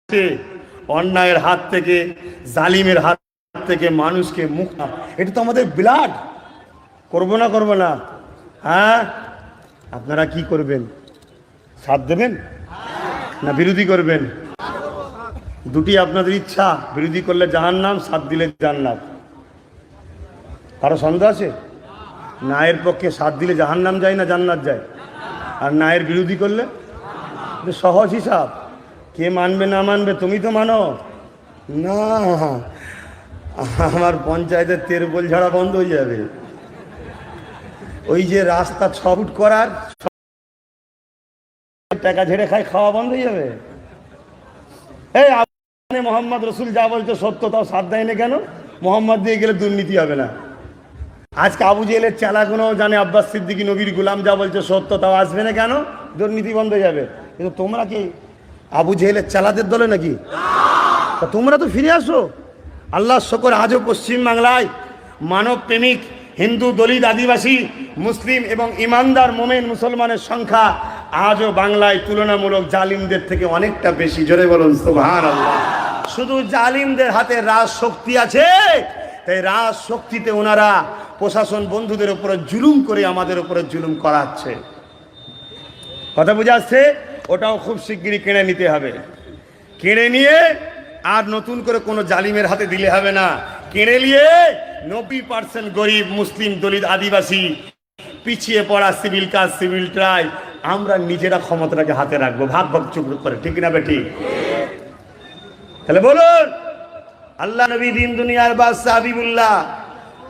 অন্যায়ের হাত থেকে, জালিমের হাত থেকে মানুষকে মুক্ত। এটা তো আমাদের ব্লাড। করবো না করবো না? হ্যাঁ, আপনারা কি করবেন? সাথ দেবেন না বিরোধী করবেন? দুটি আপনাদের ইচ্ছা। বিরোধী করলে জাহান্নাম, সাথ দিলে জান্নাত। কারো সন্দেহ আছে? ন্যায়ের পক্ষে সাথ দিলে জাহান্নাম যায় না জান্নাত যায়? আর ন্যায়ের বিরোধী করলে? সহজ হিসাব। কে মানবে না মানবে? তুমি তো মানো না। আমার পঞ্চায়েতের তেরপোল ঝাড়া বন্ধ হয়ে যাবে। ওই যে রাস্তা 6 ফুট করার টাকা ঝেড়ে খায়, খাওয়া বন্ধ হয়ে যাবে। এই মোহাম্মদ রসুল যা বলছে সত্য, তাও সাথ দেয় না কেন? মোহাম্মদ দিয়ে গেলে দুর্নীতি হবে না। আজকে আবু জেহেলের চালাগুলো জানে আব্বাস সিদ্দিকী নবীর গোলাম যা বলছে সত্য, তাও আসবে না কেন? দুর্নীতি বন্ধ হয়ে যাবে। কিন্তু তোমরা কি আবু জেহেলের চালাদের দলে নাকি? তা তোমরা তো ফিরে আসো। আল্লাহ শকর, আজও পশ্চিম বাংলায় মানব প্রেমিক হিন্দু, দলিত, আদিবাসী, মুসলিম এবং ইমানদার মোমেন মুসলমানের সংখ্যা আজও বাংলায় তুলনামূলক জালিমদের থেকে অনেকটা বেশি। জোরে বলুন সুবহানাল্লাহ। শুধু জালিমদের হাতে রাজ শক্তি আছে, তাই রাজ শক্তিতে ওনারা প্রশাসন বন্ধুদের উপরে জুলুম করে আমাদের উপরে জুলুম করাচ্ছে। কথা বুঝে আসছে? ওটাও খুব শিগগিরই কেড়ে নিতে হবে। কেড়ে নিয়ে আর নতুন করে কোনো জালিমের হাতে দিলে হবে না। কেড়ে নিয়ে 90% গরিব, মুসলিম, দলিত, আদিবাসী, পিছিয়ে পড়া, সিভিল কাজ, সিভিল ট্রাই, আমরা নিজেরা ক্ষমতাটাকে হাতে রাখবো, ভাগ ভাগ চুপ করে। ঠিক না বেঠিক? তাহলে বলুন, আল্লাহ নবী দিন দুনিয়ার বাদশা হাবিবুল্লাহ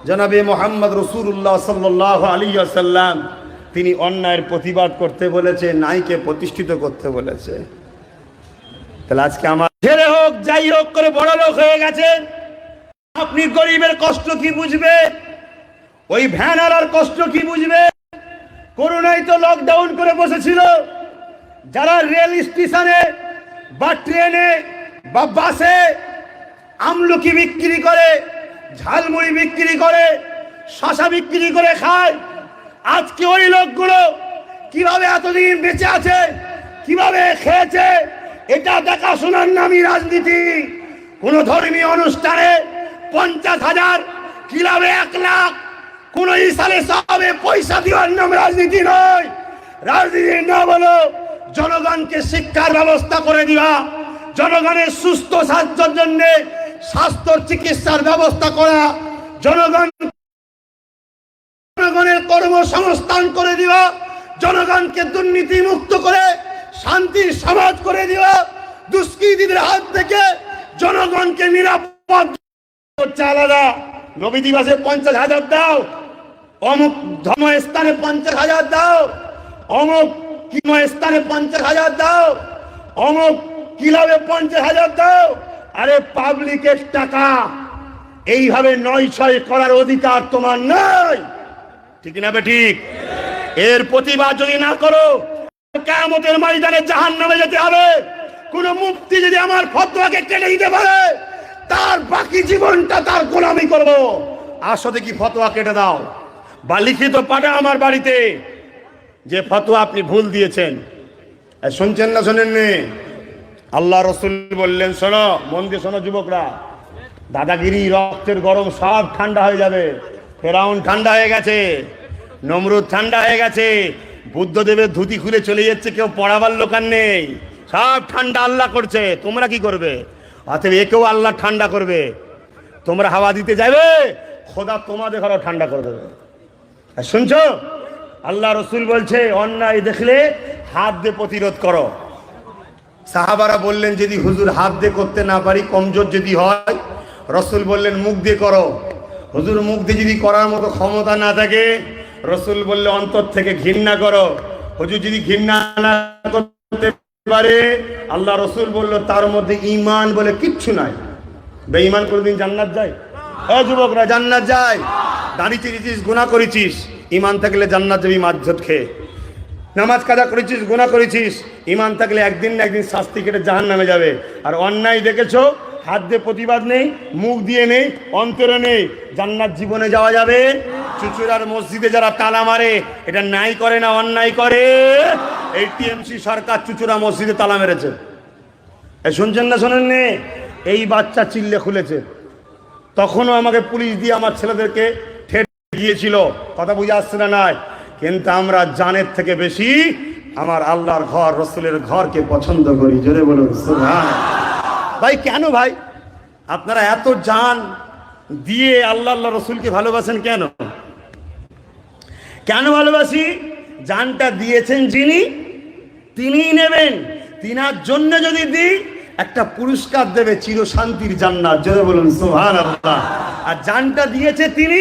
জনাবে মোহাম্মদ রাসূলুল্লাহ সাল্লাল্লাহু আলাইহি ওয়াসাল্লাম, তিনি অন্যায়ের প্রতিবাদ করতে বলেছে, ন্যায়কে প্রতিষ্ঠিত করতে বলেছে। তাহলে আজকে আমার ছেলে হোক যাই হোক করে বড় লোক হয়ে গেছে, আপনি গরিবের কষ্ট কি বুঝবে? ওই ভ্যানওয়ালার কষ্ট কি বুঝবে? করোনায় তো লকডাউন করে বসেছিল। যারা রেল স্টেশনে বা ট্রেনে বা বাসে আমলকি বিক্রি করে, ঝালমুড়ি বিক্রি করে, শশা বিক্রি করে খায়, আজকে ওই লোকগুলো কিভাবে এতদিন বেঁচে আছে, কিভাবে খেয়েছে, এটা দেখাশোনার নামই রাজনীতি। কোন ধর্মীয় অনুষ্ঠানে 50,000, ক্লাবে 1 লাখ, কোন ইসালে সাহেবে পয়সা দেওয়ার নাম রাজনীতি নয়। রাজনীতির নাম হলো জনগণকে শিক্ষার ব্যবস্থা করে দেওয়া, জনগণের সুস্থ স্বাস্থ্যের জন্য স্বাস্থ্য চিকিৎসার ব্যবস্থা করা, জনগণের কর্মসংস্থান করে দেওয়া, জনগণকে দুর্নীতি মুক্ত করে শান্তির সমাজ করে দেওয়া, দুষ্কৃতীদের হাত থেকে জনগণকে নিরাপদ হচ্ছে আলাদা। নবী দিবসে 50,000 দাও, অমুক ধর্মস্থানে 50,000 দাও, অমুক স্থানে 50,000 দাও, অমুক ক্লাবে 50,000 দাও। আরে পাবলিকের টাকা এইভাবে নয় ছয় করার অধিকার তোমার নাই। ঠিক না বেঠিক? এর প্রতিবাদ যদি না করো, কিয়ামতের ময়দানে জাহান্নামে যেতে হবে। কোন মুফতি যদি আমার ফতোয়াকে কেটে দিতে পারে, তার বাকি জীবনটা তার গোলামি করব। আসো দেখি ফতোয়া কেটে দাও, বা লিখিত পাঠা আমার বাড়িতে যে ফতোয়া আপনি ভুল দিয়েছেন। শুনছেন না শোনেননি? আল্লাহ রসুল বললেন, শোনো, মন দিয়ে শোনো যুবকরা, দাদাগিরি, রক্তের গরম সব ঠান্ডা হয়ে যাবে। ফেরাউন ঠান্ডা হয়ে গেছে, নমরুদ ঠান্ডা হয়ে গেছে, বুদ্ধদেবের ধুতি খুলে চলে যাচ্ছে, কেউ পড়াবার লোক আর নেই, সব ঠান্ডা আল্লাহ করছে। তোমরা কি করবে? অতএব একেও আল্লাহ ঠান্ডা করবে। তোমরা হাওয়া দিতে যাবে, খোদা তোমাদের ঘরে ঠান্ডা করে দেবে। শুনছো? আল্লাহ রসুল বলছে, অন্যায় দেখলে হাত দিয়ে প্রতিরোধ করো। সাহাবারা বললেন, যদি হুজুর হাত দিয়ে করতে না পারি, কমজোর যদি হয়, রসুল বললেন মুখ দিয়ে করো। হুজুর মুখ দিয়ে যদি করার মতো ক্ষমতা না থাকে, রসুল বললে অন্তর থেকে ঘৃণা করো। হুজুর যদি ঘৃণা না করতে পারে, আল্লাহ রসুল বলল তার মধ্যে ঈমান বলে কিচ্ছু নাই। বেঈমান কোনদিন জান্নাত যায়? এ যুবকরা, জান্নাত যায়? দাড়ি চিরেছিস, গুনাহ করেছিস, ঈমান থাকলে জান্নাত যাবি মাঝঝট খেয়ে। নামাজ কাজা করেছিস, গুনাহ করেছিস, ঈমান থাকলে একদিন না একদিন শাস্তি কেটে জাহান্নামে যাবে। আর অন্যায় দেখেছো, হাত দিয়ে প্রতিবাদ নেই, মুখ দিয়ে নেই, অন্তরে নেই, জান্নাত জীবনে যাওয়া যাবে? চুচুড়ার মসজিদে যারা তালা মারে, এটা ন্যায় করে না অন্যায় করে? এই টিএমসি সরকার চুচুড়া মসজিদে তালা মেরেছে। শুনছেন না শোনেননি? এই বাচ্চা চিল্লে খুলেছে, তখনও আমাকে পুলিশ দিয়ে আমার ছেলেদেরকে ঠেট গিয়েছিল। কথা বুঝে আসছে না? নাই। কিন্তু আমরা জানের থেকে বেশি আমার আল্লাহর ঘর, রসুলের ঘরকে পছন্দ করি। জোরে বলুন সুবহানাল্লাহ। ভাই কেন ভাই আপনারা এত জান দিয়ে আল্লাহ আল্লাহ রসুলকে ভালোবাসেন? কেন কেন ভালোবাসি? জানটা দিয়েছেন যিনি, তিনিই নেবেন। তিনার জন্য যদি দিই, একটা পুরস্কার দেবে, চিরশান্তির জান্নাত। জোরে বলুন সুবহানাল্লাহ। আর জানটা দিয়েছে তিনি,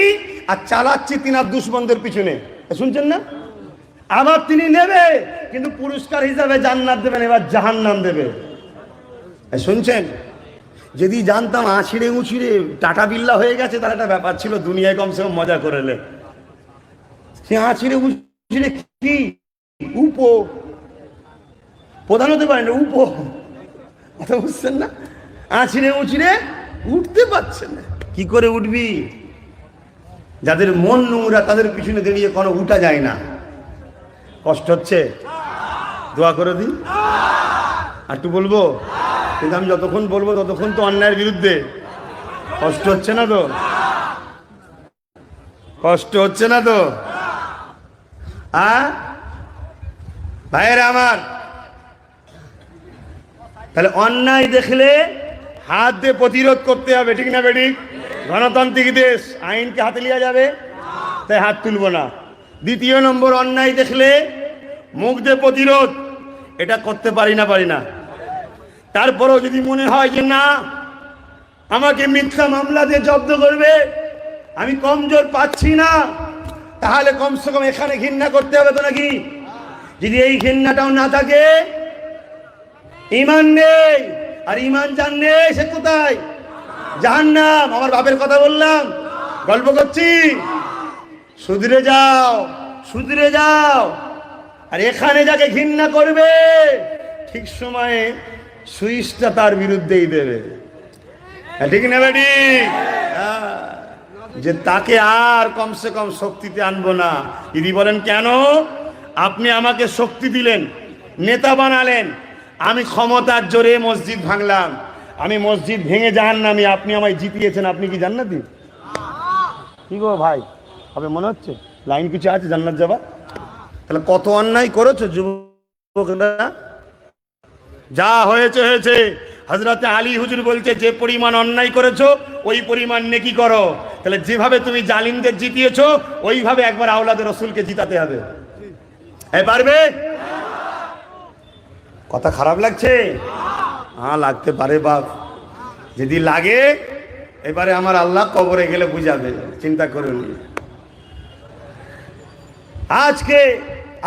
আর চালাচ্ছে তিনার দুশমনদের পিছনে। শুনছেন না? আবার তিনি নেবে, কিন্তু পুরস্কার হিসাবে জান্নাত দেবেন, এবার জাহান্নাম দেবে। শুনছেন? যদি জানতাম আছিড়ে উছিড়ে টাটা বিল্লা হয়ে গেছে, তার একটা ব্যাপার ছিল, দুনিয়ায় কমসে কম মজা করেলে। সে আছিড়ে উছিড়ে কি প্রধান হতে পারে না, কথা বুঝছেন না? আছিড়ে উছিড়ে উঠতে পারছেন না, কি করে উঠবি? যাদের মন নোংরা তাদের পিছনে দাঁড়িয়ে কোনো উঠা যায় না। কষ্ট হচ্ছে? দোয়া করে দিন। আর একটু বলবো, কিন্তু আমি যতক্ষণ বলবো ততক্ষণ তো অন্যায়ের বিরুদ্ধে। কষ্ট হচ্ছে না তো? কষ্ট হচ্ছে না তো? ভাইয়েরা আমার, তাহলে অন্যায় দেখলে হাত দিয়ে প্রতিরোধ করতে হবে, ঠিক না বেঠিক? গণতান্ত্রিক দেশ, আইনকে হাতে লিয়া যাবে, তাই হাত তুলবো না। দ্বিতীয় নম্বর, অন্যায় দেখলে মুখ দিয়ে প্রতিরোধ, এটা করতে পারি না। তারপরেও যদি মনে হয় যে না, আমাকে মিথ্যা মামলা দিয়ে জব্দ করবে, আমি কমজোর পাচ্ছি না, তাহলে কমসে কম এখানে ঘৃণা করতে হবে তো নাকি? যদি এই ঘৃণাটাও না থাকে, ঈমান নেই। আর ঈমান যার নেই সে কোথায়? জাহান্নাম। আমার বাপের কথা বললাম, গল্প করছি? শুধরে যাও। আর এখানে যাকে ঘৃণা করবে, ঠিক সময়ে সুইচটা তার বিরুদ্ধেই দেবে, ঠিক না বেটি? যে তাকে আর কমসে কম শক্তিতে আনবো না। দিদি বলেন কেন? আপনি আমাকে শক্তি দিলেন, নেতা বানালেন, আমি ক্ষমতার জোরে মসজিদ ভাঙলাম, আমি মসজিদ ভেঙে জাহান্নামী, আপনি আমায় জিতিয়েছেন। আপনি কি জান্নাতি? কি গো ভাই, হবে মনে হচ্ছে লাইন কিছু আছে জান্নাত যাবা? তাহলে কত অন্যায় করেছো যুবকরা, যা হয়েছে। হযরতে আলী হুজুর বলছে, যে পরিমাণ অন্যায় করেছো ওই পরিমাণ নেকি করো। তাহলে যেভাবে তুমি জালিমদের জিতিয়েছো, ওইভাবে একবার আওলাদে রসুলকে জিতাতে হবে। পারবে? কথা খারাপ লাগছে? হ্যাঁ, লাগতে পারে বাপ। যদি লাগে, এবারে আমার আল্লাহ কবরে গেলে বুঝাবে, চিন্তা করুন। আজকে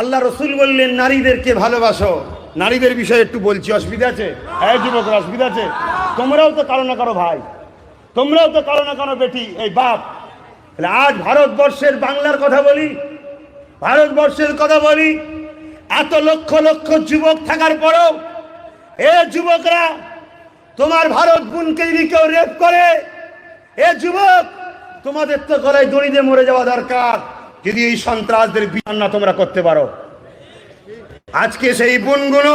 আল্লাহ রসুল বললেন নারীদেরকে ভালোবাসো। নারীদের বিষয়ে একটু বলছি, অসুবিধা আছে? যুবকরা, অসুবিধা আছে? তোমরাও তো কারো না কারো ভাই, তোমরাও তো কারো না কারো বেটি, এই বাপ। আজ ভারতবর্ষের বাংলার কথা বলি, ভারতবর্ষের কথা বলি, এত লক্ষ লক্ষ যুবক থাকার পরেও এ যুবকরা, তোমার ভারত বোনকে যদি কেউ রেপ করে, এ যুবক, তোমাদের তো গলায় দড়ি দিয়ে মরে যাওয়া দরকার, যদি এই সন্ত্রাসদের বিচার না তোমরা করতে পারো। আজকে সেই বোনগুলো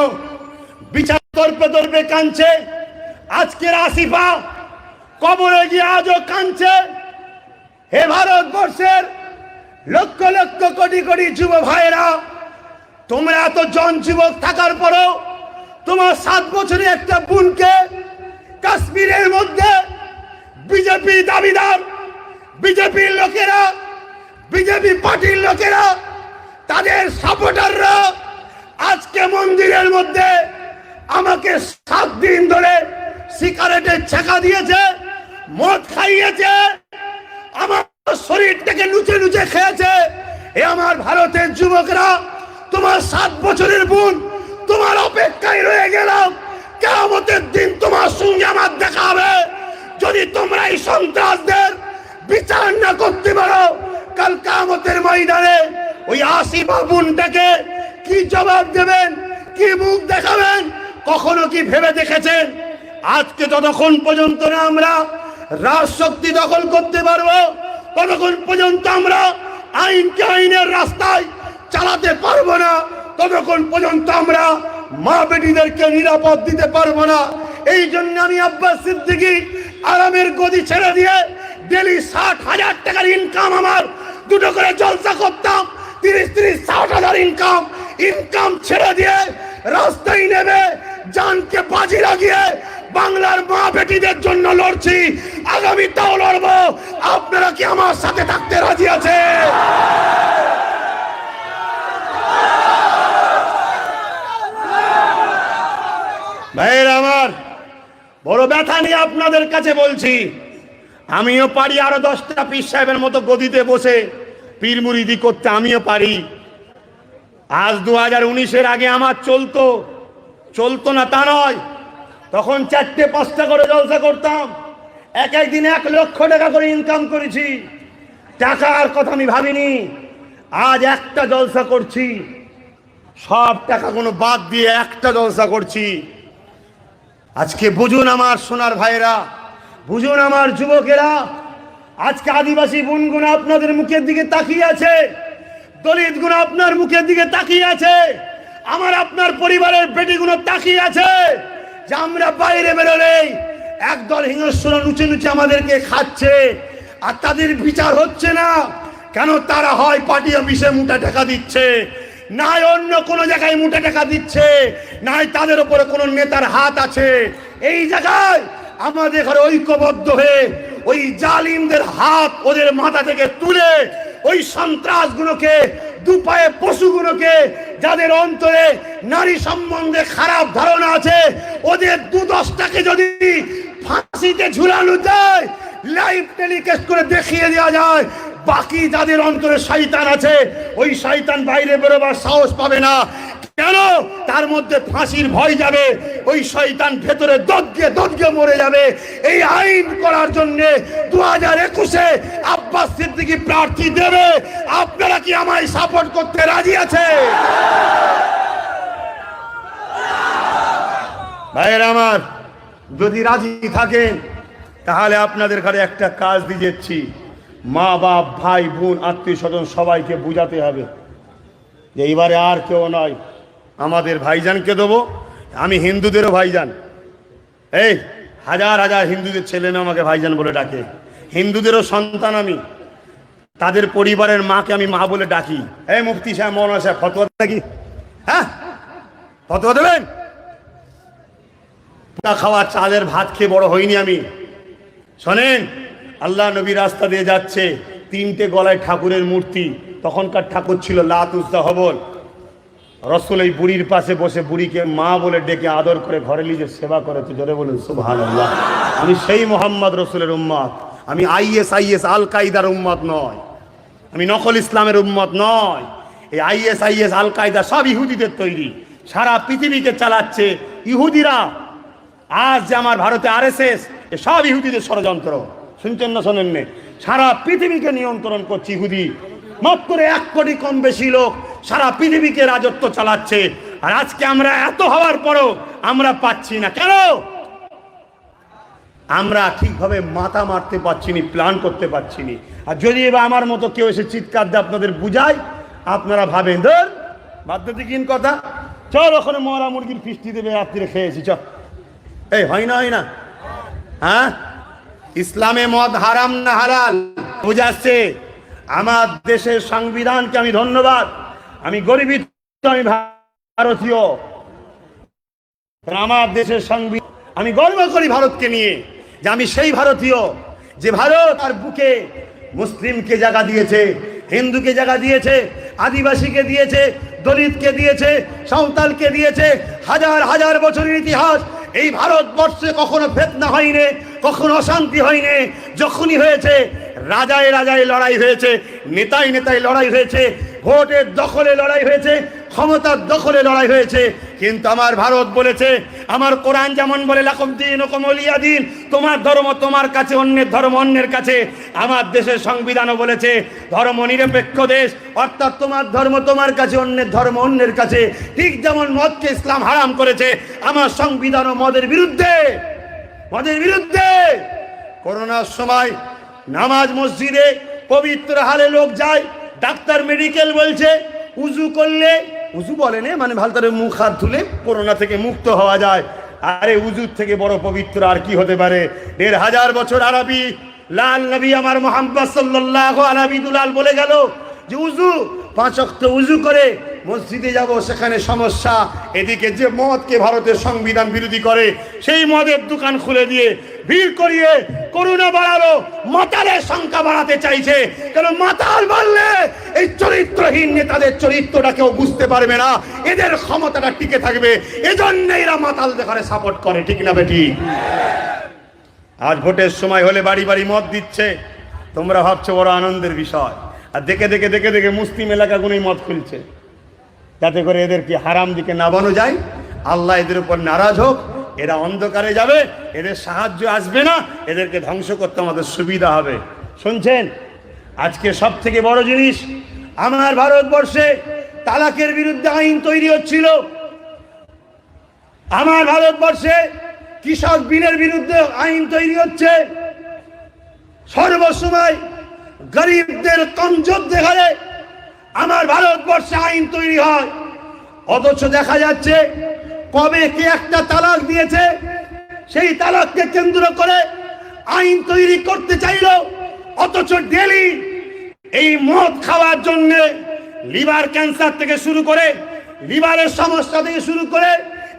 বিচার তর্পে কাঁদছে। আজকের আসিফা কবরে গিয়ে আজও কাঁদছে। হে ভারতবর্ষের লক্ষ লক্ষ কোটি কোটি যুব ভাইয়েরা, তোমরা এত জন যুবক থাকার পরেও তোমার 7 বছরের একটা বোনকে কাশ্মীরের মধ্যে বিজেপি দাবিদার, বিজেপির লোকেরা, বিজেপি পার্টির লোকেরা, তাদের সাপোর্টাররা আজকে মন্দিরের মধ্যে আমাকে 7 দিন ধরে সিগারেটের ছেঁকা দিয়েছে, মদ খাইয়েছে, আমার শরীরটাকে লুচে লুচে খেয়েছে। এ আমার ভারতের যুবকরা, তোমার 7 বছরের বোন তোমার অপেক্ষায় রয়ে গেলাম। কিয়ামতের দিন তোমার সঙ্গে আমার দেখা হবে। যদি তোমরা এই সন্ত্রাসদের বিচার না করতে পারো, কাল কিয়ামতের ময়দানে ওই আসিফা বোনটাকে কি জবাব দেবেন, কি মুখ দেখাবেন, কখনো কি ভেবে দেখেছেন? আজকে যতক্ষণ পর্যন্ত না আমরা রাজশক্তি দখল করতে পারবো, ততক্ষণ পর্যন্ত আমরা আইনকে আইনের রাস্তায় চালাতে পারবো না, ততক্ষণ পর্যন্ত আমরা মা বেটিদেরকে নিরাপদ দিতে পারবো না। এই জন্য আমি আব্বাস সিদ্দিকী আরামের গদি ছেড়ে দিয়ে ডেলি 60,000 টাকার ইনকাম, আমার দুটো করে জলসা করতাম, 30-60,000 ইনকাম ছেড়ে দিয়ে রাস্তায় নেবে জানকে বাজি লাগিয়ে বাংলার মা বেটিদের জন্য লড়ছি, আগামীটাও লড়বো। আপনারা কি আমার সাথে থাকতে রাজি আছে? ভাইয়েরা আমার, বড় ব্যথা নিয়ে আপনাদের কাছে বলছি, আমিও পারি আরো 10টা পীর সাহেবের মতো গদিতে বসে পীর মুরিদি করতে, আমিও পারি। আজ 2019-এর আগে আমার চলতো না তা নয়, তখন 4টে-5টা করে জলসা করতাম, একদিনে 1 লক্ষ টাকা করে ইনকাম করেছি। টাকার কথা আমি ভাবিনি। আজ একটা জলসা করছি, সব টাকাগুলো বাদ দিয়ে একটা জলসা করছি। আজকে বুঝুন আমার সোনার ভাইরা, বুঝুন আমার যুবকেরা, আজকে আদিবাসী বোনগুলো আপনাদের মুখের দিকে তাকিয়ে আছে, দলিত গুলো আপনার মুখের দিকে তাকিয়ে আছে, আমার আপনার পরিবারের বেটিগুলো তাকিয়ে আছে যে আমরা বাইরে বেরোলেই একদল হিংস্র নুচে নুচে আমাদেরকে খাচ্ছে, আর তাদের বিচার হচ্ছে না। কেন? তারা হয় পার্টি অফিসে মোটা টাকা দিচ্ছে, নাই অন্য কোনো জায়গায় মোটা টাকা দিচ্ছে, নাই তাদের উপরে কোনো নেতার হাত আছে। এই জায়গায় আমাদের ঘরে ঐক্যবদ্ধ হয়ে ওই জালিমদের হাত ওদের মাথা থেকে তুলে ওই সন্ত্রাসগুলোকে, দুপায়ে পশুগুলোকে, যাদের অন্তরে নারী সম্বন্ধে খারাপ ধারণা আছে, ওদের 2-10টাকে যদি ফাঁসিতে ঝুলানো যায়, লাইভ টেলিকাস্ট করে দেখিয়ে দেওয়া যায়, বাকি যাদের অন্তরে শয়তান আছে ওই শয়তান বাইরে বেরোবার সাহস পাবে না। কেন? তার মধ্যে ফাঁসির ভয় যাবে, ওই শয়তান ভেতরে দদগে মরে যাবে। এই আইন করার জন্য 2021-এ আব্বাস সিদ্দিকী প্রার্থী দেবে। আপনারা কি আমায় সাপোর্ট করতে রাজি আছে? ভাইয়েরা আমার, যদি রাজি থাকেন তাহলে আপনাদের ঘরে একটা কাজ দিয়ে যাচ্ছি, মা বাপ ভাই বোন আত্মীয় স্বজন সবাইকে বুঝাতে হবে যে এইবারে আর কেউ নয়, আমাদের ভাইজানকে দেবো। আমি হিন্দুদেরও ভাইজান, এই হাজার হাজার হিন্দুদের ছেলে মেয়ে আমাকে ভাইজান বলে ডাকে, হিন্দুদেরও সন্তান আমি, তাদের পরিবারের মাকে আমি মা বলে ডাকি। এই মুফতি সাহেব, মৌলানা সাহেব, ফতোয়া নাকি? হ্যাঁ, ফতোয়া দেবেন? খাওয়া চালের ভাত খেয়ে বড় হইনি আমি। শোনেন, আল্লাহ নবী রাস্তা দিয়ে যাচ্ছে, 3টে গলায় ঠাকুরের মূর্তি, তখনকার ঠাকুর ছিল লাত উজ্জা হবল। রসুল এই বুড়ির পাশে বসে বুড়িকে মা বলে ডেকে আদর করে ঘরে নিজে সেবা করেছে। জোরে বলুন সুবহানাল্লাহ। আমি সেই মোহাম্মদ রসুলের উম্মত, আমি IS আল কায়দার উম্মত নয়, আমি নকল ইসলামের উম্মত নয়। এই IS আল কায়দা সব ইহুদিদের তৈরি, সারা পৃথিবীকে চালাচ্ছে ইহুদিরা। আজ যে আমার ভারতে RSS, এ সব ইহুদিদের ষড়যন্ত্র। শুনছেন না শোনেন না? সারা পৃথিবীকে নিয়ন্ত্রণ করছে ইহুদি। মাত্র 1 কোটি কম বেশি লোক সারা পৃথিবীকে রাজত্ব চালাচ্ছে। আর আজকে আমরা এত হওয়ার পরও আমরা পাচ্ছি না। কেন? আমরা ঠিকভাবে মাথা মারতে পারছি না, প্ল্যান করতে পারছি না। আর যদি এবার আমার মতো কেউ এসে চিৎকার দিয়ে আপনাদের বুঝায়, আপনারা ভাবেন ধর বাধ্যতিহীন কথা, চল ওখানে মরা মুরগির ফিস্টি দেবে, রাত্রিরে খেয়েছি, চল। এই হয় না? হ্যাঁ, ইসলামে মদ হারাম না হালাল বুঝাচ্ছে। আমার দেশের সংবিধানকে আমি ধন্যবাদ, আমি গর্বিত, আমি ভারতীয়। আমার দেশের সংবিধান, আমি গর্ব করি ভারতকে নিয়ে যে আমি সেই ভারতীয়, যে ভারত আর বুকে মুসলিমকে জায়গা দিয়েছে, হিন্দুকে জায়গা দিয়েছে, আদিবাসীকে দিয়েছে, দলিতকে দিয়েছে, সাঁওতালকে দিয়েছে। হাজার হাজার বছরের ইতিহাস, এই ভারতবর্ষে কখনো ফিতনা হয়নি, কখনো অশান্তি হয়নি। যখনই হয়েছে রাজায় রাজায় লড়াই হয়েছে, নেতায় নেতায় লড়াই হয়েছে, ভোটের দখলে লড়াই হয়েছে, ক্ষমতার দখলে লড়াই হয়েছে। কিন্তু আমার ভারত বলেছে, আমার কোরআন যেমন বলে লাকুম দীনুকুম ওয়ালিয়া দীন, তোমার ধর্ম তোমার কাছে, অন্যের ধর্ম অন্যের কাছে। আমার দেশের সংবিধানও বলেছে ধর্ম নিরপেক্ষ দেশ, অর্থাৎ তোমার ধর্ম তোমার কাছে, অন্যের ধর্ম অন্যের কাছে। ঠিক যেমন মদকে ইসলাম হারাম করেছে, আমার সংবিধানও মদের বিরুদ্ধে। করোনার সময় নামাজ মসজিদে পবিত্র হালে লোক যায়, ডাক্তার মেডিকেল বলছে উজু করলে, উজু বলেন মানে ভালো করে মুখ হাত ধুলে করোনা থেকে মুক্ত হওয়া যায়। আরে উজুর থেকে বড় পবিত্র আর কি হতে পারে? ১৫০০ বছর আরবি লাল নবী আমার মুহাম্মদ সাল্লাল্লাহু আলাইহি দুলাল বলে গেল যে উজু 5 ওয়াক্ত উজু করে মসজিদে যাব, সেখানে সমস্যা। এদিকে যে মদকে ভারতের সংবিধান বিরোধী করে, সেই মদের দোকান খুলে দিয়ে ভিড় করিয়ে করোনা বাড়ালো, মাতালের সংখ্যা বাড়াতে চাইছে। কেন মাতাল বললে এই চরিত্রহীন নেতাদের চরিত্রটা কেউ বুঝতে পারবে না, এদের ক্ষমতাটা টিকে থাকবে, এজন্য এরা মাতাল দেখারে সাপোর্ট করে, ঠিক না বেটি? আজ ভোটের সময় হলে বাড়ি বাড়ি মদ দিচ্ছে, তোমরা ভাবছো বড় আনন্দের বিষয়, আর দেখে দেখে দেখে দেখে মুসলিম এলাকাগুলোই মদ খুলছে, যাতে করে এদেরকে হারাম দিকে নামানো যায়, আল্লাহ এদের উপর নারাজ হোক, এরা অন্ধকারে যাবে, এদের সাহায্য আসবে না, এদেরকে ধ্বংস করতে আমাদের সুবিধা হবে। শুনছেন, আজকে সব থেকে বড় জিনিস, আমার ভারতবর্ষে তালাকের বিরুদ্ধে আইন তৈরি হচ্ছিল, আমার ভারতবর্ষে কৃষক বিলের বিরুদ্ধে আইন তৈরি হচ্ছে, সর্বসময় গরিবদের কমজোর দেখালে আমার ভারতবর্ষে আইন তৈরি হয়। অথচ দেখা যাচ্ছে কবে কে একটা তালাক দিয়েছে, সেই তালাককে কেন্দ্র করে আইন তৈরি করতে চাইল, অথচ ডেলি এই মদ খাওয়ার জন্য লিভার ক্যান্সার থেকে শুরু করে, লিভারের সমস্যা থেকে শুরু করে,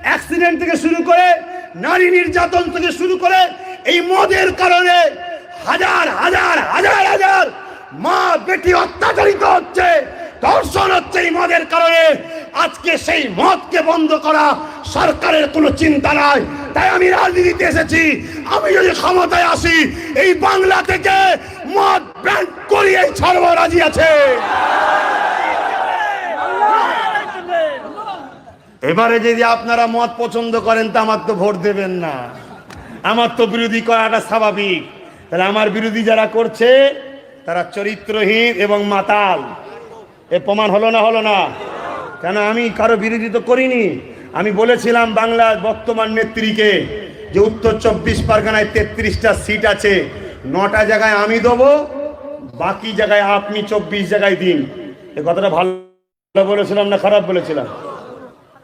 অ্যাক্সিডেন্ট থেকে শুরু করে, নারী নির্যাতন থেকে শুরু করে, এই মদের কারণে হাজার হাজার হাজার হাজার মা বেটি অত্যাচারিত হচ্ছে, ধর্ষণ হচ্ছে এই মদের কারণে। আজকে সেই মদকে বন্ধ করা সরকারের কোনো চিন্তা নাই। তাই আমি রাজনীতিতে এসেছি, আমি যদি ক্ষমতায় আসি এই বাংলা থেকে মদ ব্যান করিয়ে ছাড়বো, রাজি আছে? এবারে যদি আপনারা মদ পছন্দ করেন তা আমার তো ভোট দেবেন না, আমার তো বিরোধী করাটা স্বাভাবিক। তাহলে আমার বিরোধী যারা করছে তারা চরিত্রহীন এবং মাতাল, এ প্রমাণ হলো না? হলো না কেন? আমি কারো বিরোধী তো করিনি। আমি বলেছিলাম বাংলার বর্তমান নেত্রীকে যে উত্তর 24 পরগনায় 33টা সিট আছে, 9টা জায়গায় আমি দেবো, বাকি জায়গায় আপনি 24 জায়গায় দিন। এ কথাটা ভালো বলেছিলাম না খারাপ বলেছিলাম?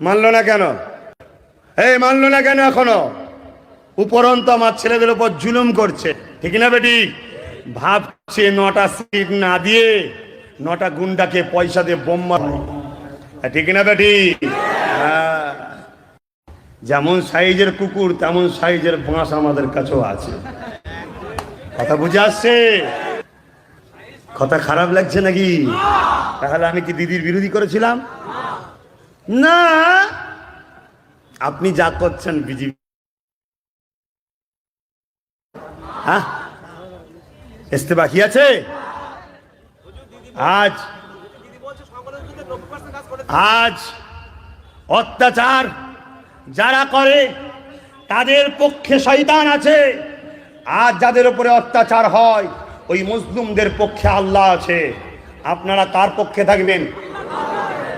মানলো না কেন? এই মানলো না কেন? এখনো উপরন্ত আমার ছেলেদের উপর জুলুম করছে, ঠিক না বেটি? ভাবছে 9টা সিট না দিয়ে 9টা গুন্ডাকে পয়সা দিয়ে বোম্বা, ঠিক না বেটি? যেমন সাইজের কুকুর তেমন সাইজের বাঁশ আমাদের কাছেও আছে। কথা বুঝে আসছে? কথা খারাপ লাগছে নাকি? তাহলে আমি কি দিদির বিরোধী করেছিলাম? না, আপনি যা করছেন বিজেপি, হ্যাঁ আসতে বাকি আছে। আজ আজ অত্যাচার যারা করে তাদের পক্ষে শয়তান আছে, আর যাদের উপরে অত্যাচার হয় ওই মুসলিমদের পক্ষে আল্লাহ আছে। আপনারা কার পক্ষে থাকবেন?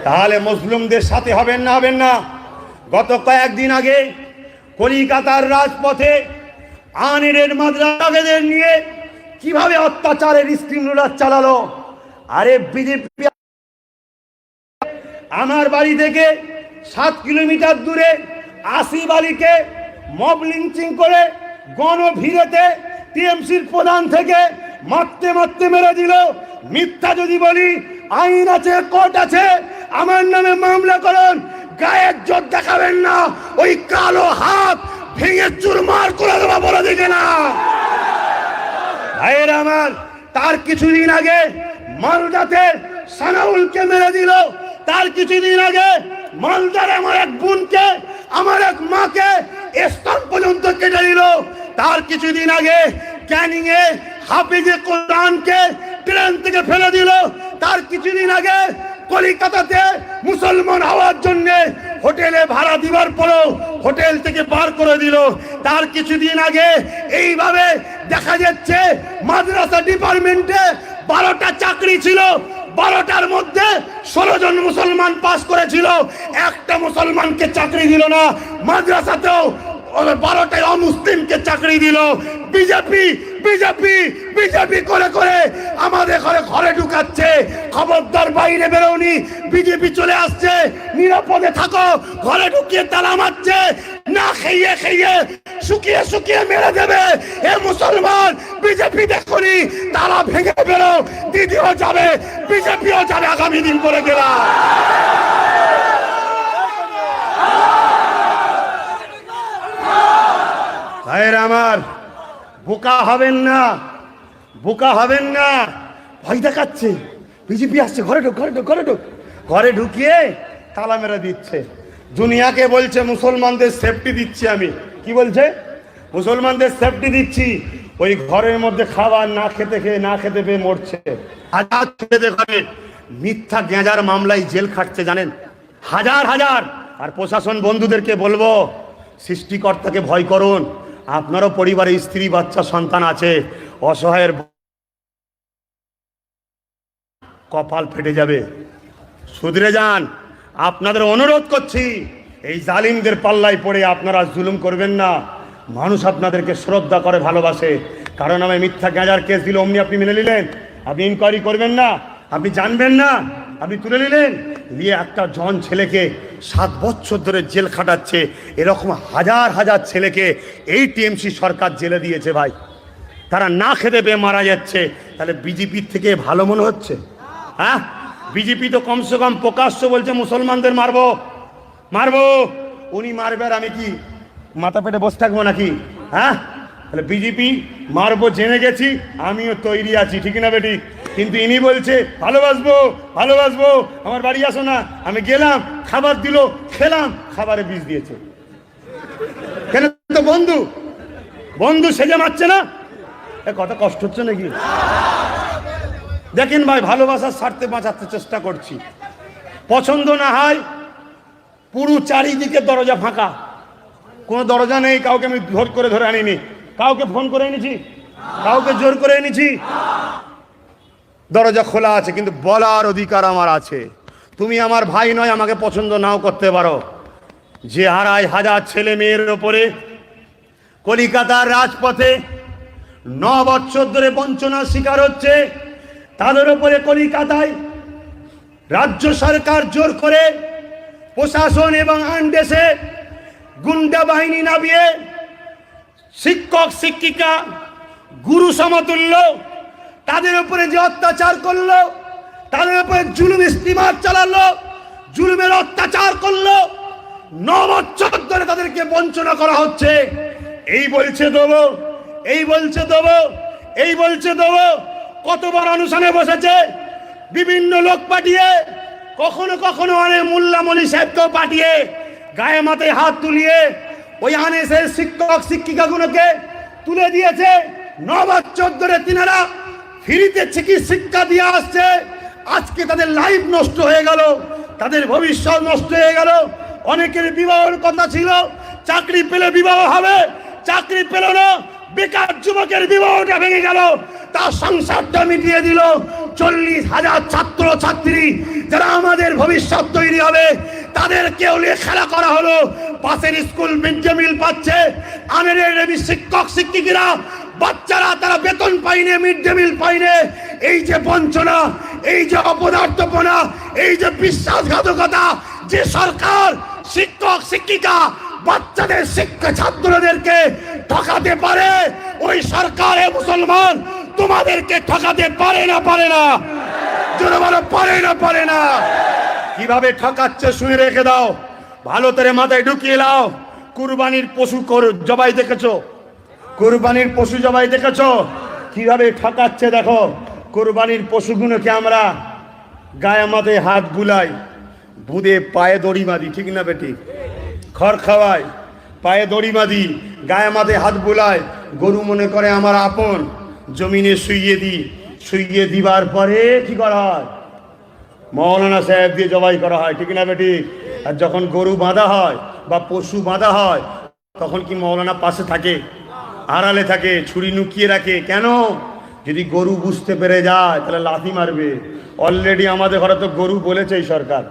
তাহলে মুসলিমদের সাথে হবেন না? হবেন না? গত কয়েকদিন আগে কলিকাতার রাজপথে আমিরের মাদ্রাসাদের নিয়ে কিভাবে অত্যাচারের স্ক্রিন রোলার চালালো। আরে বিজেপি আমার বাড়ি থেকে 7 কিলোমিটার দূরে আসিফ আলীকে মব লিঞ্চিং করে গণভিড়েতে টিএমসির প্রধান থেকে মারতে মারতে মেরে দিল। মিথ্যা যদি বলি, আইন আছে, কোর্ট আছে, আমার নামে মামলা করুন, গায়ের জোর দেখাবেন না, ওই কালো হাত ভেঙে চুরমার করে দেওয়া বলে দেখে না ভাইয়ের আমার। তার কিছুদিন আগে মালদাতে সানাউলকে মেরে দিল, তার কিছুদিন আগে মালদার আমার এক বোনকে, আমার এক মাকে স্তন পর্যন্ত কেটে দিল, তার কিছুদিন আগে ক্যানিং এ হাফিজে কোরআনকে ট্রেন থেকে ফেলে দিল, তার কিছুদিন আগে কলিকাতাতে মুসলমান হওয়ার জন্য হোটেলে ভাড়া দিবার পরেও হোটেল থেকে বার করে দিল, তার কিছুদিন আগে এইভাবে দেখা যাচ্ছে মাদ্রাসা ডিপার্টমেন্টে 12টা চাকরি ছিল, 12টার মধ্যে 16 জন মুসলমান পাস করেছিল, একটা মুসলমানকে চাকরি দিল না। মাদ্রাসাতেও 12টায় অমুসলিমকে চাকরি দিল বিজেপি। বিজেপি বিজেপি করে করে আমাদের ঘরে ঘরে ঢুকাচ্ছে। খবরদার বাইরে বেরোনি, বিজেপি চলে আসছে, নিরাপদে থাকো। ঘরে ঢুকিয়ে তালা মারছে, না খেয়ে খেয়ে শুকিয়ে শুকিয়ে মেরে দেবে। এ মুসলমান, বিজেপি দেখুনি, তালা ভেঙে বেরো, দিদিও যাবে, বিজেপিও যাবে আগামী দিন করে গেলাম। ভাইয়ের আমার, বোকা হবেন না, বোকা হবেন না। ভয় দেখাচ্ছে, বিজেপি আসছে, ঘরে ঢুক, ঘরে ঢুক, ঘরে ঢুক। ঘরে ঢুকিয়ে তালা মেরে দিচ্ছে। দুনিয়াকে বলছে মুসলমানদের সেফটি দিচ্ছি আমি। কি বলছে? মুসলমানদের সেফটি দিচ্ছি। ওই ঘরের মধ্যে খাবার না খেতে খেয়ে, না খেতে পেয়ে মরছে। হাজার ছেলেদের ঘরে মিথ্যা গেঁজার মামলায় জেল খাটছে, জানেন? হাজার হাজার। আর প্রশাসন বন্ধুদেরকে বলবো, সৃষ্টিকর্তাকে ভয় করুন। আপনারও পরিবারে স্ত্রী, বাচ্চা, সন্তান আছে। অসহায়ের কপাল ফেটে যাবে, শুধরে যান। আপনাদের অনুরোধ করছি, এই জালিমদের পাল্লায় পড়ে আপনারা জুলুম করবেন না। মানুষ আপনাদেরকে শ্রদ্ধা করে, ভালোবাসে। কারণ আমি মিথ্যা গাঁজার কেস দিল, অমনি আপনি মেনে নিলেন? আপনি ইনকোয়ারি করবেন না? আপনি জানবেন না? আপনি তুলে নিলেন, নিয়ে একটা জন ছেলেকে 7 বছর ধরে জেল খাটাচ্ছে। এরকম হাজার হাজার ছেলেকে এই টিএমসি সরকার জেলে দিয়েছে ভাই। তারা না খেতে পেয়ে মারা যাচ্ছে। তাহলে বিজেপির থেকে ভালো মনে হচ্ছে? হ্যাঁ, বিজেপি তো কমসে কম প্রকাশ্য বলছে মুসলমানদের মারবো মারবো। উনি মারবে আর আমি কি মাথা পেটে বসে থাকবো নাকি? হ্যাঁ, তাহলে বিজেপি মারবো জেনে গেছি, আমিও তৈরি আছি, ঠিক না বেটি? কিন্তু ইনি বলছে ভালোবাসবো ভালোবাসবো, আমার বাড়ি আসো না। আমি গেলাম, খাবার দিল, খেলাম, খাবারে বিষ দিয়েছে। কেন? তো বন্ধু, বন্ধু সেজে মারছে না। কত কষ্ট হচ্ছে নাকি? দেখেন ভাই, ভালোবাসার স্বার্থে বাঁচাতে চেষ্টা করছি। পছন্দ না হয়, পুরো চারিদিকে দরজা ফাঁকা, কোনো দরজা নেই। কাউকে আমি জোর করে ধরে আনিনি, কাউকে ফোন করে এনেছি, কাউকে জোর করে এনেছি। দরজা খোলা আছে, কিন্তু বলার অধিকার আমার আছে। তুমি আমার ভাই নয়, আমাকে পছন্দ নাও করতে পারো। যে 2,500 ছেলে মেয়ের ওপরে কলিকাতার রাজপথে 9 বছর ধরে বঞ্চনার শিকার হচ্ছে, তাদের উপরে কলিকাতায় রাজ্য সরকার জোর করে প্রশাসন এবং আনদেশে গুন্ডা বাহিনী নামিয়ে শিক্ষক শিক্ষিকা গুরু সমতুল্য তাদের উপরে যে অত্যাচার করলো, তাদের উপরে জুলুম স্টিমার চালালো, জুলুমের অত্যাচার করলো। 9 বছর ধরে তাদেরকে বঞ্চনা করা হচ্ছে। এই বলছে দেবো, এই বলছে দেবো, এই বলছে দেবো। কতবার অনুষ্ঠানে বসেছে, বিভিন্ন লোক পাঠিয়ে, কখনো কখনো অনেক মোল্লা মলি সাহেবকেও পাঠিয়ে গায়ে মাথায় হাত তুলিয়ে ওই আনএসের শিক্ষক শিক্ষিকাগুলোকে তুলে দিয়েছে। 9 বছর ধরে তিনারা ফ্রিতে শিক্ষা দিয়ে আসছে। আজকে তাদের লাইফ নষ্ট হয়ে গেল, তাদের ভবিষ্যৎ নষ্ট হয়ে গেল। অনেকের বিবাহের কথা ছিল, চাকরি পেলে বিবাহ হবে, চাকরি পেল না। বেকার যুবকের বিবাহটা ভেঙে গেল, তার সংসারটা মিটিয়ে দিল। 40,000 ছাত্র ছাত্রী যারা আমাদের ভবিষ্যৎ তৈরি হবে, তাদেরকেও নিয়ে খেলা করা হলো। পাশের স্কুল মিড ডে মিল পাচ্ছে, আমের শিক্ষক শিক্ষিকারা বাচ্চারা তারা বেতন পাইনে, মিড ডে মিল পাইনে। এই যে বঞ্চনা, এই যে অপদার্থপনা, এই যে বিশ্বাসঘাতকতা, যে সরকার শিক্ষক শিক্ষিকা বাচ্চাদের শিক্ষা ছাত্রদেরকে ঠকাতে পারে, ওই সরকারে মুসলমান তোমাদেরকে ঠকাতে পারে না, পারে না, জোরে বলো, পারে না, পারে না। কিভাবে ঠকাচ্ছে শুনে রেখে দাও, ভালো করে মাথায় ঢুকিয়ে নাও। কুরবানির পশু জবাই দেখেছো? কুরবানির পশু জবাই দেখেছো? কিভাবে ঠকাচ্ছে দেখো। কুরবানির পশুগুলোকে আমরা গায়ে মাথায় হাত বুলাই, বুঁদে পায়ে দড়ি বাঁধি, ঠিক না বেটি? খড় খাওয়াই, পায়ে দড়ি বাঁধি, গায়ে মাথায় হাত বুলাই। গরু মনে করে আমার আপন, জমিনে শুইয়ে দিই। শুইয়ে দিবার পরে কি করা হয়? মৌলানা সাহেব দিয়ে জবাই করা হয়, ঠিক না বেটি? আর যখন গরু বাঁধা হয় বা পশু বাঁধা হয়, তখন কি মৌলানা পাশে থাকে? আড়ালে থাকে, ছুরি নুকিয়ে রাখে। কেন? যদি গরু বুঝতে পেরে যায় তাহলে লাথি মারবে। অলরেডি আমাদের ঘরে তো গরু বলেছে এই সরকার,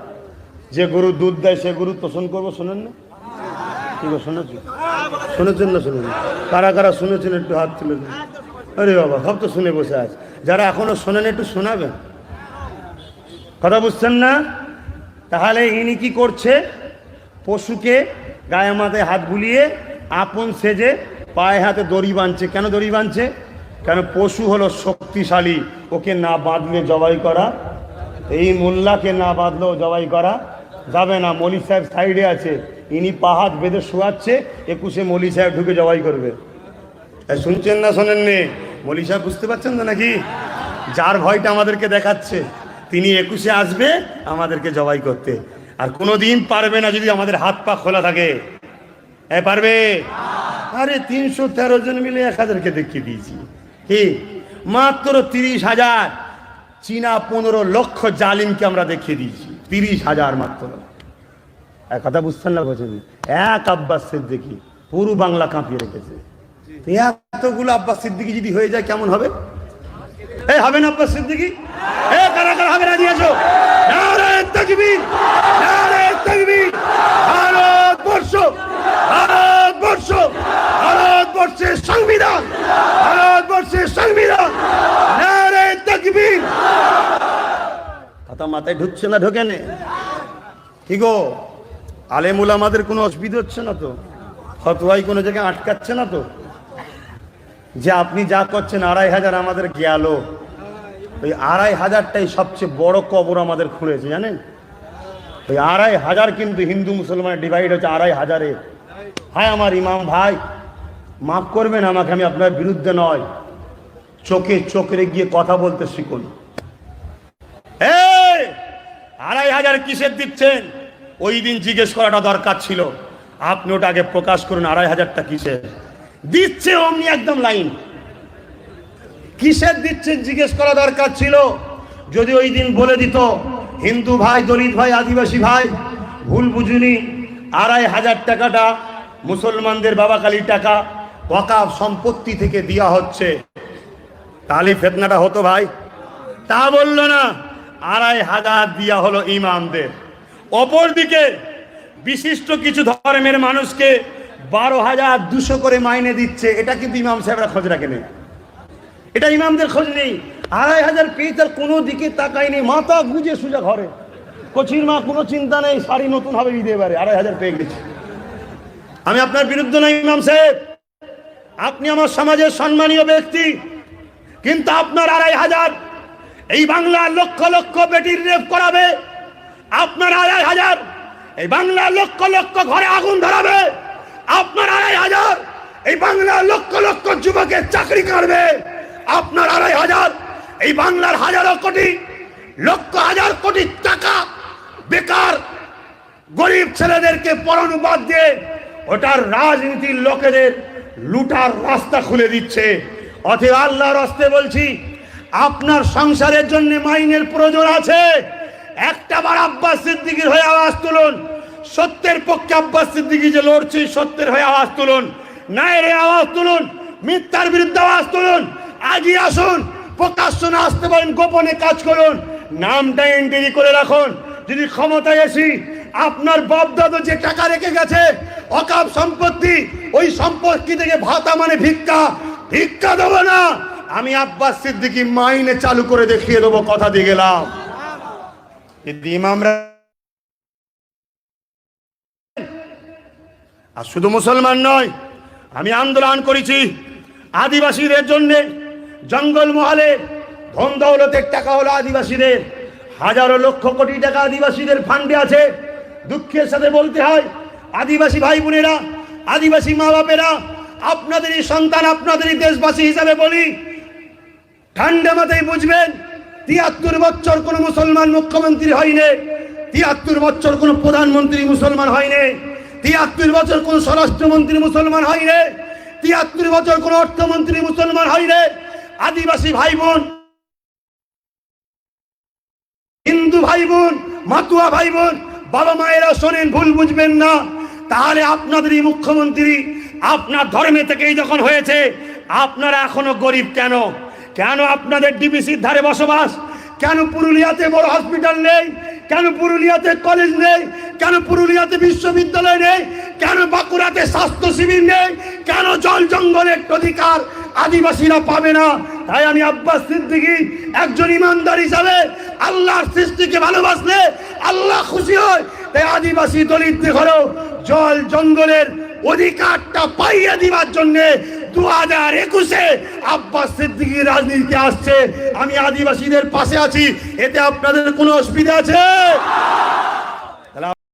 যে গরু দুধ দেয় সে গরু তোষণ করবো, শোনেন না? কি গো শুনেছেন? শুনেছেন না শুনেন? কারা কারা শুনেছেন একটু হাত তুলে দিন। আরে বাবা, সব তো শুনে বসে আছে। যারা এখনো শোনেন একটু শোনাবেন। কথা বুঝছেন না? তাহলে ইনি কি করছে? পশুকে গায়ে মাথায় হাত বুলিয়ে আপন সেজে পায়ে হাতে দড়ি বাঁধছে। কেন দড়ি বাঁধছে? কেন পশু হলো শক্তিশালী, ওকে না বাঁধলে জবাই করা, এই মোল্লাকে না বাঁধলেও জবাই করা যাবে না। মলি সাহেব সাইডে আছে, ইনি পাহাড় বেঁধে শোয়াচ্ছে, 21-এ মলি সাহেব ঢুকে জবাই করবে। শুনছেন না শোনেননি? মলি সাহেব বুঝতে পারছেন তো নাকি? যার ভয়টা আমাদেরকে দেখাচ্ছে, তিনি 21-এ আসবে আমাদেরকে জবাই করতে। আর কোনোদিন পারবে না যদি আমাদের হাত পা খোলা থাকে। পারবে? আরে 313 জন মিলে 1000-কে দেখিয়ে দিয়েছি। কি মাত্র 30,000 চীনা 15 লক্ষ জালিমকে আমরা দেখিয়ে দিয়েছি। 30,000 মাত্র। এক কথা বুঝছেন না? বলছেন এক আব্বাস সিদ্দিকী পুরো বাংলা কাঁপিয়ে রেখেছে। এতগুলো আব্বাস সিদ্দিকী যদি হয়ে যায় কেমন হবে? হবে না আব্বাস সিদ্দিকী? কারা কারা হবে রাজি আছো? নারে তাকবীর, নারে তাকবীর। ভারতবর্ষ, ভারতবর্ষ, ভারতবর্ষের সংবিধান, ভারতবর্ষের সংবিধান। নারে তাকবীর। কথা মাথায় ঢুকছে না? ঢোকে নে? কি গো, আলেমুল আমাদের কোনো অসুবিধা হচ্ছে না তো? ফতোয়াই কোনো জায়গায় আটকাচ্ছে না তো? যে আপনি যা করছেন 2,500 আমাদের গেল, ওই 2,500টাই সবচেয়ে বড় কবর আমাদের খুঁড়েছে, জানেন? ওই 2,500 কিন্তু হিন্দু মুসলমানের ডিভাইড হচ্ছে 2,500-এ। হ্যাঁ আমার ইমাম ভাই, মাফ করবেন আমাকে, আমি আপনার বিরুদ্ধে নয়, চোখে চোখে গিয়ে কথা বলতে শিখুন। 2,500 কিসের দিচ্ছেন? ওই দিন জিজ্ঞেস করাটা দরকার ছিল। আপনি ওটা আগে প্রকাশ করুন, 2,500টা কিসের দিচ্ছে? অমনি একদম লাইন। কিসের দিচ্ছেন জিজ্ঞেস করা দরকার ছিল। যদি ওই দিন বলে দিত, হিন্দু ভাই, দলিত ভাই, আদিবাসী ভাই, ভুল বুঝুনি, 2,500 টাকাটা মুসলমানদের বাবা কালীর টাকা ওয়াকাফ সম্পত্তি থেকে দেওয়া হচ্ছে, তাহলে ফেতনাটা হতো ভাই। তা বললো না, 2,500 দেওয়া হলো ইমামদের। অপরদিকে বিশিষ্ট কিছু ধর্মের মানুষকে 12,200 করে মাইনে দিচ্ছে। এটা কিন্তু ইমাম সাহেবরা খোঁজ রাখেনি, এটা ইমামদের খোঁজ নেই। 2,500 পেয়ে তার কোনো দিকে তাকায়নি, মাথা গুজে সুজা ঘরে। কচির মা কোনো চিন্তা নেই, শাড়ি নতুন হবে ঈদে, এবারে 2,500 পেয়ে গেছে। আমি আপনার বিরুদ্ধে নই ইমাম সাহেব, আপনি আমার সমাজের সম্মানীয় ব্যক্তি, কিন্তু আপনার 2,500 এই বাংলার লক্ষ লক্ষ বেটির রেপ করাবে। আপনার 2,500 এই বাংলার লক্ষ লক্ষ ঘরে আগুন ধরাবে। আপনার 2,500 এই বাংলার লক্ষ লক্ষ যুবকের চাকরি করবে। আপনার 2,500 এই বাংলার হাজারো কোটি, লক্ষ হাজার কোটি টাকা বেকার গরিব ছেলেদেরকে পড়ানো বাদ দিয়ে ওটার রাজনীতির লোকেদের লুটার রাস্তা খুলে দিচ্ছে। অতএব আল্লাহর রাস্তে বলছি, আপনার সংসারের জন্য মাইনের প্রয়োজন আছে। একটা বার আব্বাস সিদ্দিকীর হয়ে আওয়াজ তুলুন। সত্যের পক্ষে আব্বাস সিদ্দিকী যে লড়ছে, সত্যের হয়ে আওয়াজ তুলুন। ন্যায়ের আওয়াজ তুলুন, মিথ্যার বিরুদ্ধে আওয়াজ তুলুন। আজই আসুন, প্রকাশ্য না আসতে পারেন, গোপনে কাজ করুন, নামটা এন্ট্রি করে রাখুন। যদি ক্ষমতায় আসি, আপনার বাপ দাদা যে টাকা রেখে গেছে ওয়াকফ সম্পত্তি, ওই সম্পত্তি থেকে ভাতা মানে ভিক্ষা, ভিক্ষা দেবো না। আমি আব্বাস সিদ্দিকী মাইনে চালু করে দেখিয়ে দেবো, কথা দিয়ে গেলাম। ইমামরা আর শুধু মুসলমান নয়, আমি আন্দোলন করেছি আদিবাসীদের জন্য। জঙ্গল মহলে ধন দৌলতের টাকা হলো আদিবাসীদের, হাজারো লক্ষ কোটি টাকা আদিবাসীদের ফান্ডে আছে। দুঃখের সাথে বলতে হয়, আদিবাসী ভাই বোনেরা, আদিবাসী মা বাপেরা, আপনাদেরই সন্তান, আপনাদেরই দেশবাসী হিসাবে বলি, ঠান্ডা মাথায় বুঝবেন, 73 বছর কোন মুসলমান মুখ্যমন্ত্রী হয়নি, 73 বছর কোন প্রধানমন্ত্রী মুসলমান হয়নি, 73 বছর কোন স্বরাষ্ট্রমন্ত্রী মুসলমান হয়নি, 73 বছর কোন অর্থমন্ত্রী মুসলমান হয়নি। আদিবাসী ভাই বোন, হিন্দু ভাই বোন, মাতুয়া ভাই বোন, বাবা মায়েরা শোনেন, ভুল বুঝবেন না। তাহলে আপনাদেরই মুখ্যমন্ত্রী আপনার ধর্মে থেকেই যখন হয়েছে, আপনারা এখনো গরিব কেন? কেন আপনাদের ডিবিসির ধারে বসবাস? কেন পুরুলিয়াতে বড় হসপিটাল নেই? কেন পুরুলিয়াতে কলেজ নেই, কেন পুরুলিয়াতে বিশ্ববিদ্যালয় নেই, কেন বাঁকুড়াতে স্বাস্থ্য শিবির নেই, কেন জল জঙ্গলের অধিকার আদিবাসীরা পাবে না? তাই আমি আব্বাস সিদ্দিকী একজন ইমানদার হিসাবে আল্লাহর সৃষ্টিকে ভালোবাসলে আল্লাহ খুশি হয়। তাই আদিবাসী দলিতদের ঘরেও জল জঙ্গলের অধিকারটা পাইয়ে দিবার জন্য 2021-এ আব্বাস সিদ্দিকী রাজনীতিতে আসছে। আমি আদিবাসীদের পাশে আছি, এতে আপনাদের কোনো অসুবিধা আছে?